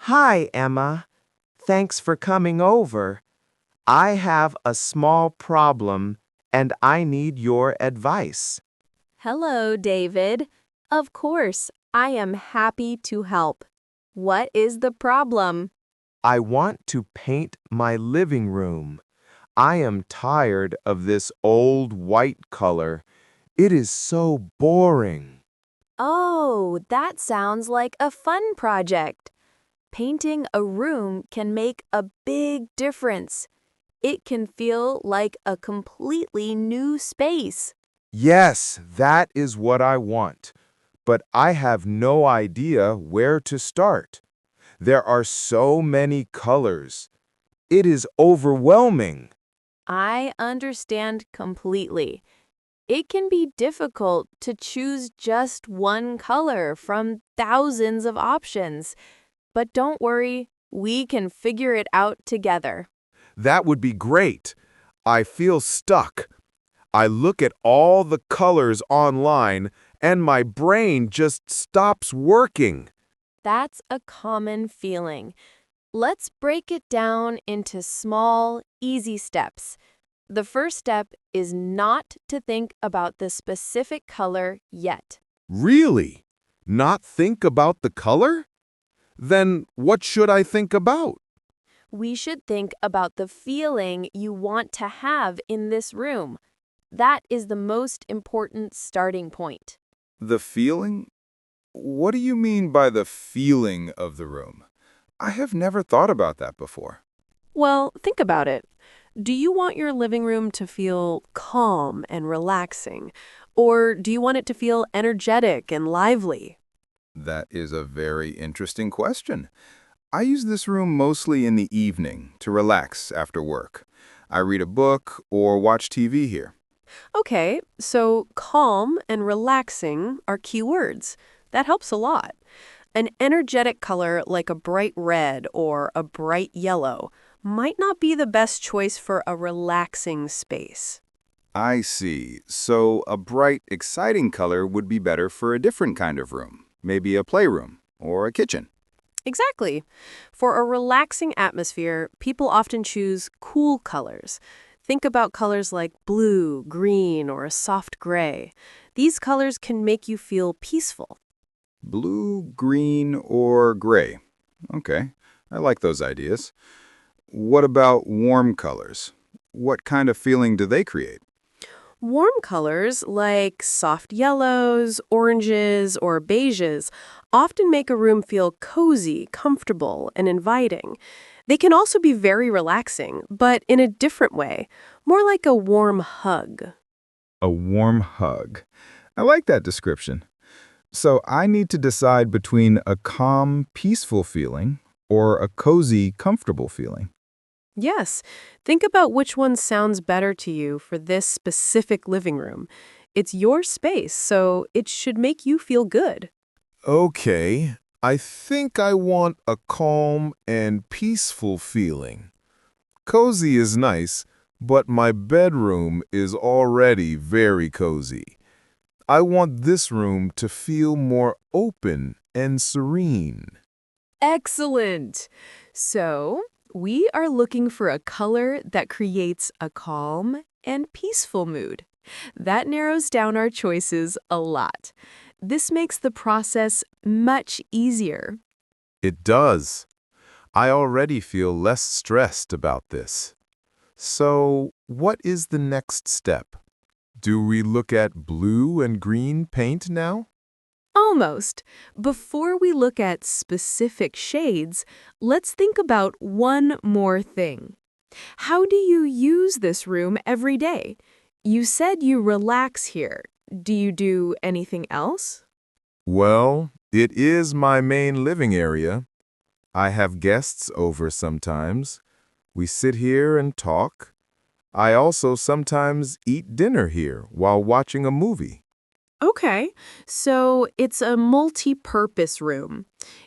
Hi, Emma. Thanks for coming over. I have a small problem and I need your advice. Hello, David. Of course, I am happy to help. What is the problem? I want to paint my living room. I am tired of this old white color. It is so boring. Oh, that sounds like a fun project. Painting a room can make a big difference. It can feel like a completely new space. Yes, that is what I want. But I have no idea where to start. There are so many colors. It is overwhelming. I understand completely. It can be difficult to choose just one color from thousands of options. But don't worry, we can figure it out together. That would be great. I feel stuck. I look at all the colors online and my brain just stops working. That's a common feeling. Let's break it down into small, easy steps. The first step is not to think about the specific color yet. Really? Not think about the color? Then what should I think about? We should think about the feeling you want to have in this room. That is the most important starting point. The feeling? What do you mean by the feeling of the room? I have never thought about that before. Well, think about it. Do you want your living room to feel calm and relaxing? Or do you want it to feel energetic and lively? That is a very interesting question. I use this room mostly in the evening to relax after work. I read a book or watch TV here. Okay, so calm and relaxing are key words. That helps a lot. An energetic color like a bright red or a bright yellow might not be the best choice for a relaxing space. I see. So a bright, exciting color would be better for a different kind of room, maybe a playroom or a kitchen. Exactly. For a relaxing atmosphere, people often choose cool colors. Think about colors like blue, green, or a soft gray. These colors can make you feel peaceful. Blue, green, or gray. Okay, I like those ideas. What about warm colors? What kind of feeling do they create? Warm colors like soft yellows, oranges, or beiges often make a room feel cozy, comfortable, and inviting. They can also be very relaxing, but in a different way, more like a warm hug. A warm hug. I like that description. So I need to decide between a calm, peaceful feeling or a cozy, comfortable feeling. Yes, think about which one sounds better to you for this specific living room. It's your space, so it should make you feel good. Okay, I think I want a calm and peaceful feeling. Cozy is nice, but my bedroom is already very cozy. I want this room to feel more open and serene. Excellent! So, we are looking for a color that creates a calm and peaceful mood. That narrows down our choices a lot. This makes the process much easier. It does. I already feel less stressed about this. So, what is the next step? Do we look at blue and green paint now? Almost. Before we look at specific shades, let's think about one more thing. How do you use this room every day? You said you relax here. Do you do anything else? Well, it is my main living area. I have guests over sometimes. We sit here and talk. I also sometimes eat dinner here while watching a movie. Okay, so it's a multi-purpose room.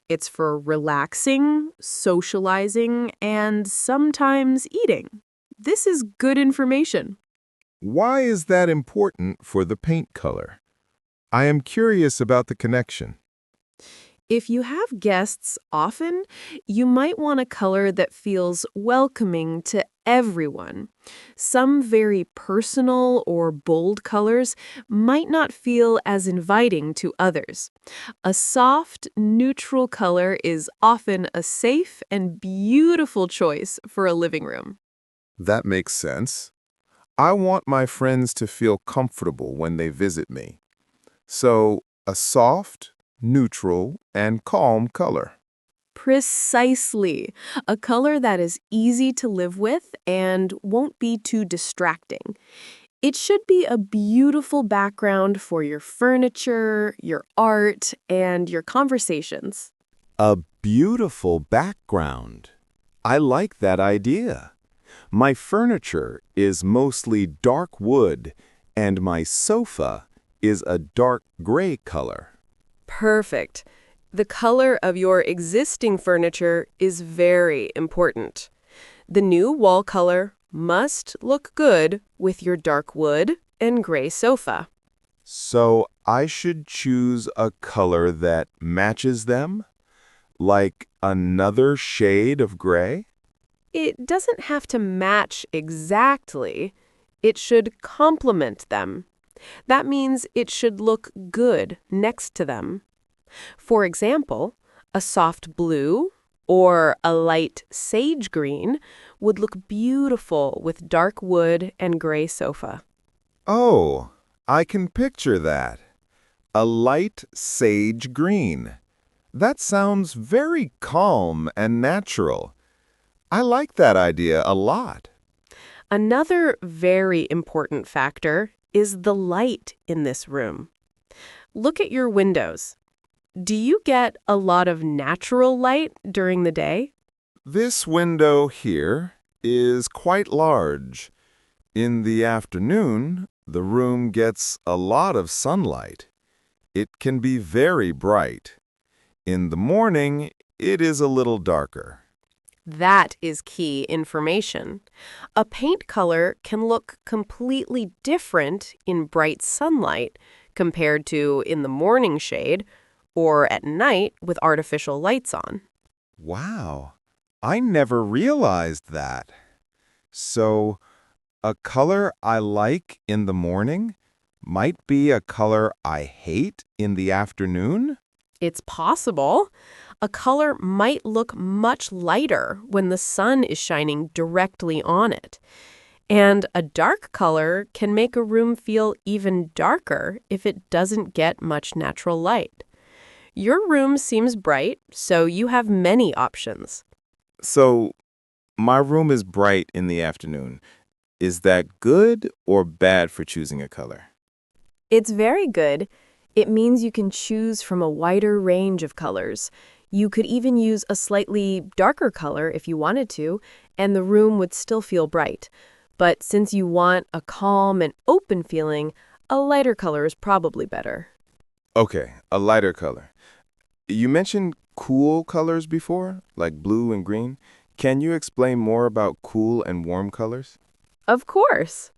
It's for relaxing, socializing, and sometimes eating. This is good information. Why is that important for the paint color? I am curious about the connection. If you have guests often, you might want a color that feels welcoming to everyone. Some very personal or bold colors might not feel as inviting to others. A soft, neutral color is often a safe and beautiful choice for a living room. That makes sense. I want my friends to feel comfortable when they visit me. So, a soft, neutral, and calm color. Precisely. A color that is easy to live with and won't be too distracting. It should be a beautiful background for your furniture, your art, and your conversations. A beautiful background. I like that idea. My furniture is mostly dark wood, and my sofa is a dark gray color. Perfect. The color of your existing furniture is very important. The new wall color must look good with your dark wood and gray sofa. So, I should choose a color that matches them? Like another shade of gray? It doesn't have to match exactly. It should complement them. That means it should look good next to them. For example, a soft blue or a light sage green would look beautiful with dark wood and gray sofa. Oh, I can picture that. A light sage green. That sounds very calm and natural. I like that idea a lot. Another very important factor is the light in this room. Look at your windows. Do you get a lot of natural light during the day? This window here is quite large. In the afternoon, the room gets a lot of sunlight. It can be very bright. In the morning, it is a little darker. That is key information. A paint color can look completely different in bright sunlight compared to in the morning shade or at night with artificial lights on. Wow, I never realized that. So, a color I like in the morning might be a color I hate in the afternoon? It's possible. A color might look much lighter when the sun is shining directly on it. And a dark color can make a room feel even darker if it doesn't get much natural light. Your room seems bright, so you have many options. So, my room is bright in the afternoon. Is that good or bad for choosing a color? It's very good. It means you can choose from a wider range of colors. You could even use a slightly darker color if you wanted to, and the room would still feel bright. But since you want a calm and open feeling, a lighter color is probably better. Okay, a lighter color. You mentioned cool colors before, like blue and green. Can you explain more about cool and warm colors? Of course.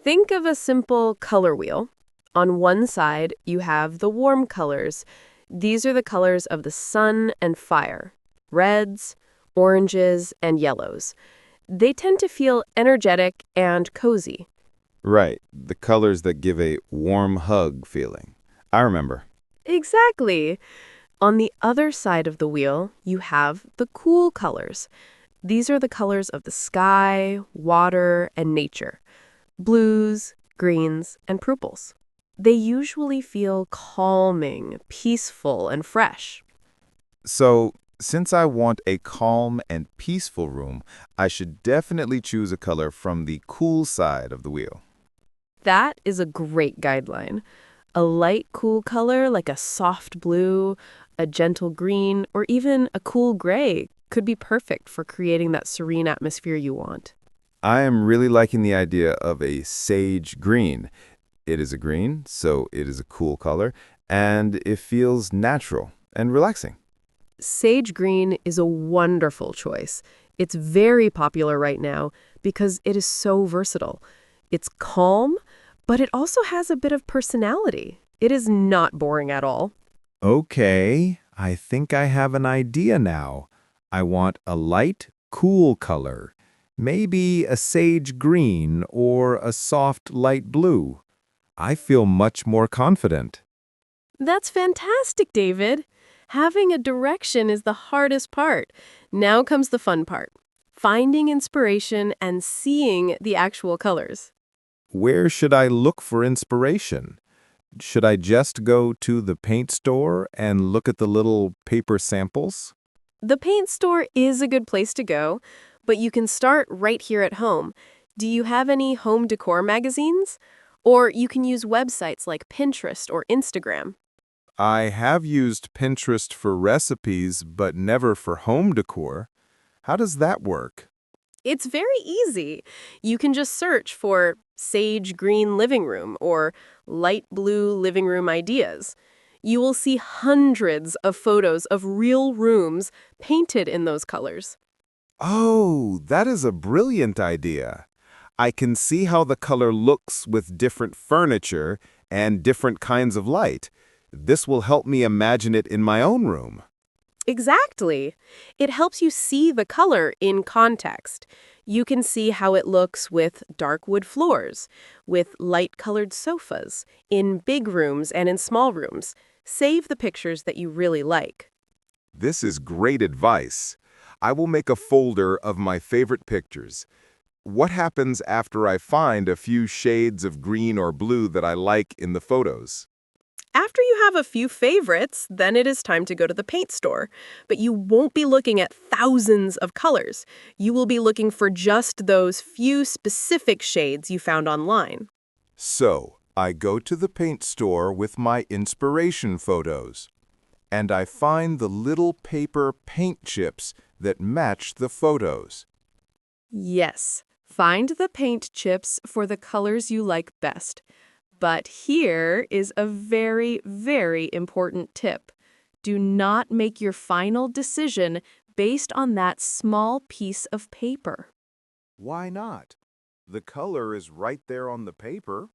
Think of a simple color wheel. On one side, you have the warm colors. These are the colors of the sun and fire: reds, oranges, and yellows. They tend to feel energetic and cozy. Right, the colors that give a warm hug feeling. I remember. Exactly. On the other side of the wheel, you have the cool colors. These are the colors of the sky, water, and nature: blues, greens, and purples. They usually feel calming, peaceful, and fresh. So, since I want a calm and peaceful room, I should definitely choose a color from the cool side of the wheel. That is a great guideline. A light, cool color like a soft blue, a gentle green, or even a cool gray could be perfect for creating that serene atmosphere you want. I am really liking the idea of a sage green. It is a green, so it is a cool color, and it feels natural and relaxing. Sage green is a wonderful choice. It's very popular right now because it is so versatile. It's calm, but it also has a bit of personality. It is not boring at all. Okay, I think I have an idea now. I want a light, cool color. Maybe a sage green or a soft light blue. I feel much more confident. That's fantastic, David. Having a direction is the hardest part. Now comes the fun part. Finding inspiration and seeing the actual colors. Where should I look for inspiration? Should I just go to the paint store and look at the little paper samples? The paint store is a good place to go, but you can start right here at home. Do you have any home decor magazines? Or you can use websites like Pinterest or Instagram. I have used Pinterest for recipes, but never for home decor. How does that work? It's very easy. You can just search for sage green living room or light blue living room ideas. You will see hundreds of photos of real rooms painted in those colors. Oh, that is a brilliant idea. I can see how the color looks with different furniture and different kinds of light. This will help me imagine it in my own room. Exactly. It helps you see the color in context. You can see how it looks with dark wood floors, with light-colored sofas, in big rooms and in small rooms. Save the pictures that you really like. This is great advice. I will make a folder of my favorite pictures. What happens after I find a few shades of green or blue that I like in the photos? After you have a few favorites, then it is time to go to the paint store. But you won't be looking at thousands of colors. You will be looking for just those few specific shades you found online. So, I go to the paint store with my inspiration photos, and I find the little paper paint chips that match the photos. Yes, find the paint chips for the colors you like best. But here is a very, very important tip. Do not make your final decision based on that small piece of paper. Why not? The color is right there on the paper.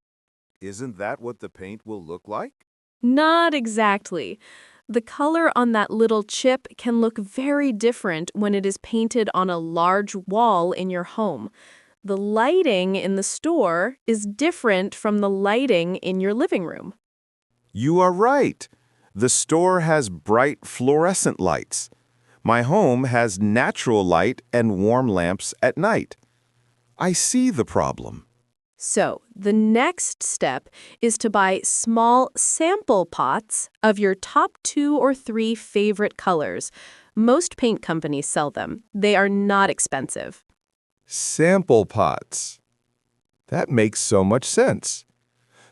Isn't that what the paint will look like? Not exactly. The color on that little chip can look very different when it is painted on a large wall in your home. The lighting in the store is different from the lighting in your living room. You are right. The store has bright fluorescent lights. My home has natural light and warm lamps at night. I see the problem. So, the next step is to buy small sample pots of your top 2 or 3 favorite colors. Most paint companies sell them. They are not expensive. Sample pots. That makes so much sense.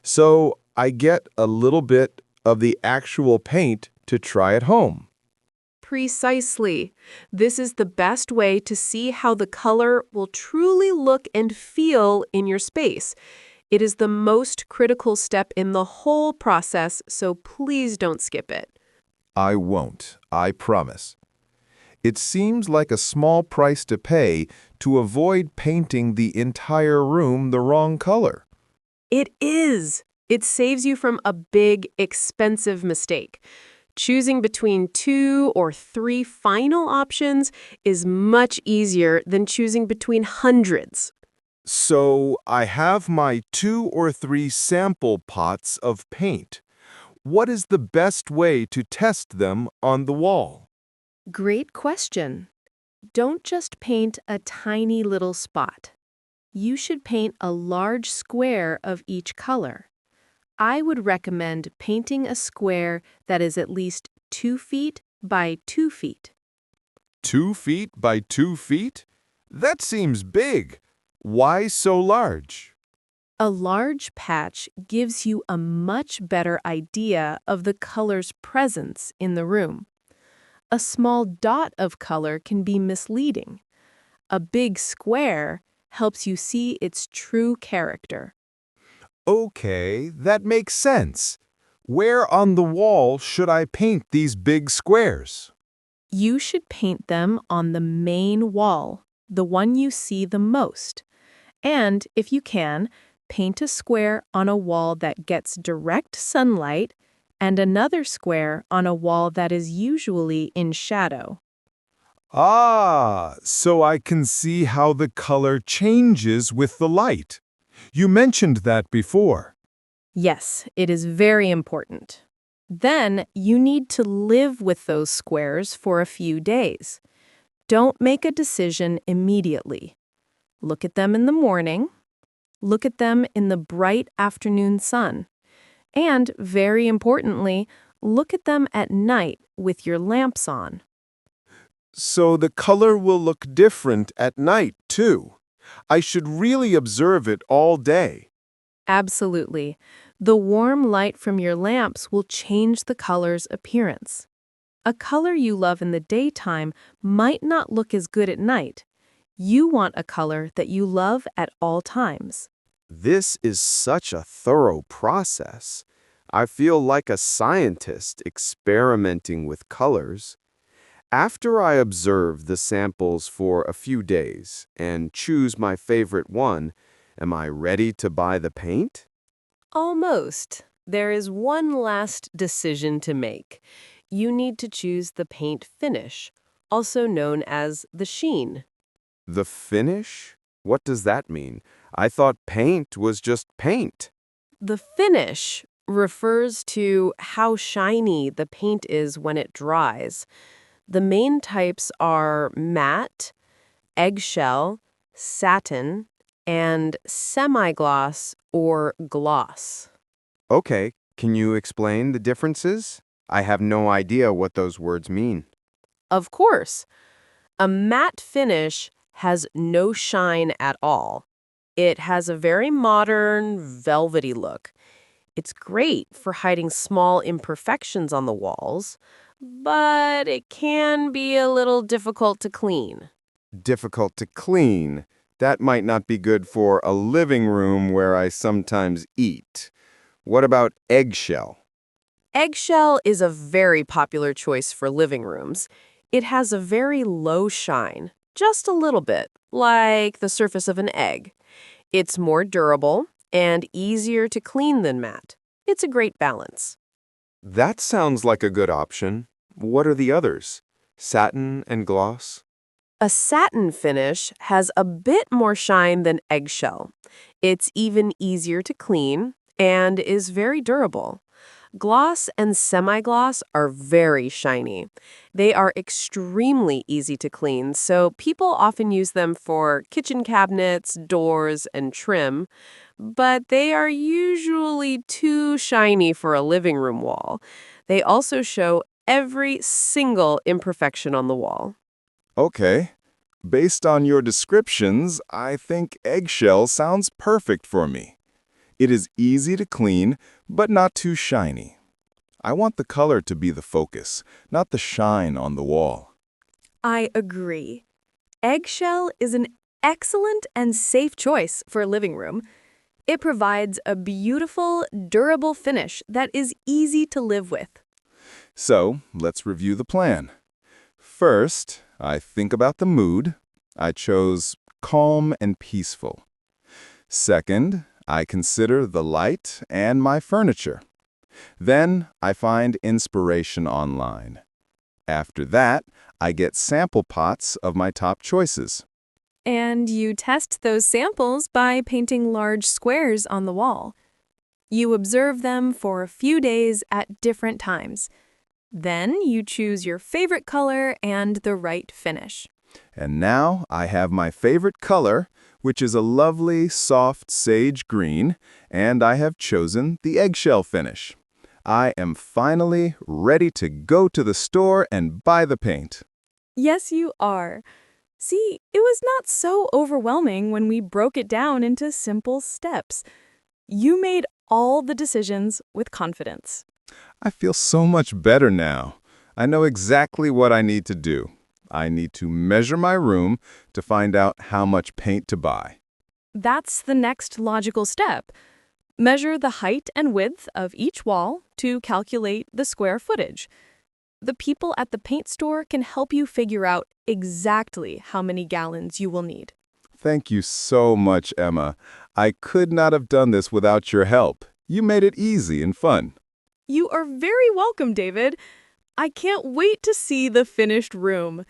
So I get a little bit of the actual paint to try at home. Precisely. This is the best way to see how the color will truly look and feel in your space. It is the most critical step in the whole process, so please don't skip it. I won't, I promise. It seems like a small price to pay to avoid painting the entire room the wrong color. It is. It saves you from a big, expensive mistake. Choosing between 2 or 3 final options is much easier than choosing between hundreds. So I have my 2 or 3 sample pots of paint. What is the best way to test them on the wall? Great question. Don't just paint a tiny little spot. You should paint a large square of each color. I would recommend painting a square that is at least 2 feet by 2 feet. 2 feet by 2 feet? That seems big. Why so large? A large patch gives you a much better idea of the color's presence in the room. A small dot of color can be misleading. A big square helps you see its true character. Okay, that makes sense. Where on the wall should I paint these big squares? You should paint them on the main wall, the one you see the most. And, if you can, paint a square on a wall that gets direct sunlight and another square on a wall that is usually in shadow. Ah, so I can see how the color changes with the light. You mentioned that before. Yes, it is very important. Then you need to live with those squares for a few days. Don't make a decision immediately. Look at them in the morning. Look at them in the bright afternoon sun. And, very importantly, look at them at night with your lamps on. So the color will look different at night, too. I should really observe it all day. Absolutely. The warm light from your lamps will change the color's appearance. A color you love in the daytime might not look as good at night. You want a color that you love at all times. This is such a thorough process. I feel like a scientist experimenting with colors. After I observe the samples for a few days and choose my favorite one, am I ready to buy the paint? Almost. There is one last decision to make. You need to choose the paint finish, also known as the sheen. The finish? What does that mean? I thought paint was just paint. The finish refers to how shiny the paint is when it dries. The main types are matte, eggshell, satin, and semi-gloss or gloss. Okay, can you explain the differences? I have no idea what those words mean. Of course, a matte finish has no shine at all. It has a very modern, velvety look. It's great for hiding small imperfections on the walls, but it can be a little difficult to clean. Difficult to clean. That might not be good for a living room where I sometimes eat. What about eggshell? Eggshell is a very popular choice for living rooms. It has a very low shine, just a little bit, like the surface of an egg. It's more durable and easier to clean than matte. It's a great balance. That sounds like a good option. What are the others? Satin and gloss? A satin finish has a bit more shine than eggshell. It's even easier to clean and is very durable. Gloss and semi-gloss are very shiny. They are extremely easy to clean, so people often use them for kitchen cabinets, doors, and trim, but they are usually too shiny for a living room wall. They also show every single imperfection on the wall. Okay. Based on your descriptions, I think eggshell sounds perfect for me. It is easy to clean, but not too shiny. I want the color to be the focus, not the shine on the wall. I agree. Eggshell is an excellent and safe choice for a living room. It provides a beautiful, durable finish that is easy to live with. So, let's review the plan. First, I think about the mood. I chose calm and peaceful. Second, I consider the light and my furniture. Then, I find inspiration online. After that, I get sample pots of my top choices. And you test those samples by painting large squares on the wall. You observe them for a few days at different times. Then you choose your favorite color and the right finish. And now I have my favorite color, which is a lovely, soft sage green, and I have chosen the eggshell finish. I am finally ready to go to the store and buy the paint. Yes, you are. See, it was not so overwhelming when we broke it down into simple steps. You made all the decisions with confidence. I feel so much better now. I know exactly what I need to do. I need to measure my room to find out how much paint to buy. That's the next logical step. Measure the height and width of each wall to calculate the square footage. The people at the paint store can help you figure out exactly how many gallons you will need. Thank you so much, Emma. I could not have done this without your help. You made it easy and fun. You are very welcome, David. I can't wait to see the finished room.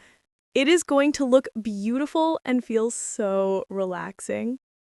It is going to look beautiful and feel so relaxing.